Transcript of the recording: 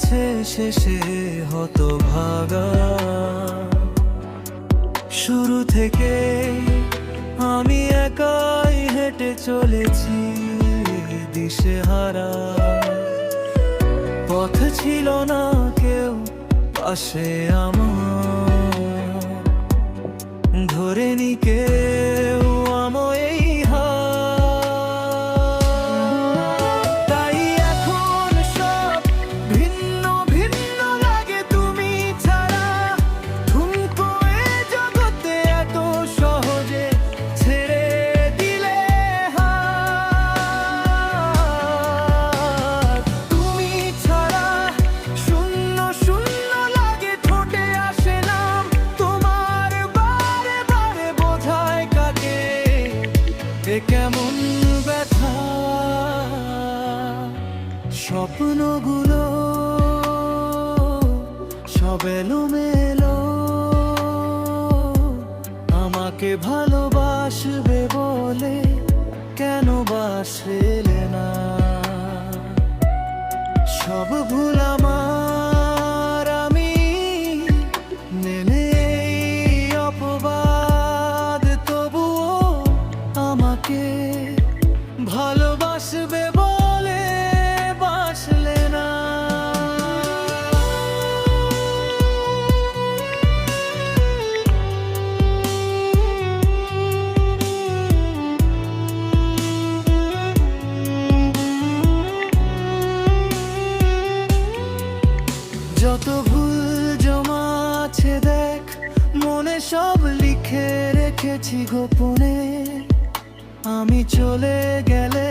গেছে শেষে হতভাগা। শুরু থেকে আমি একাই হেঁটে চলেছি দিশেহারা। পথ ছিল না কেউ পাশে আমার, ধরেনি কেউ আমায় এই হাত। তাই এখন সব ভিন্ন ভিন্ন লাগে তুমি ছাড়া। ঠুনকো এ জগতে এত সহজে ছেড়ে দিলে হাত। তুমি ছাড়া শূন্য শূন্য লাগে, ঠোঁটে আসে নাম তোমার, বারে বারে বোঝায় কাকে এ কেমন ব্যথা। স্বপ্নগুলো সব এলোমেলো, আমাকে ভালোবাসবে বলে কেন বাসলে না। সব ভুল আমার, আমি নেনে এই অপবাদ, তবুও আমাকে ভালোবাসবে বলে বাসলে না। যত ভুল জমা আছে দেখ মনে, সব লিখে রেখেছি গোপনে। আমি চলে গেলে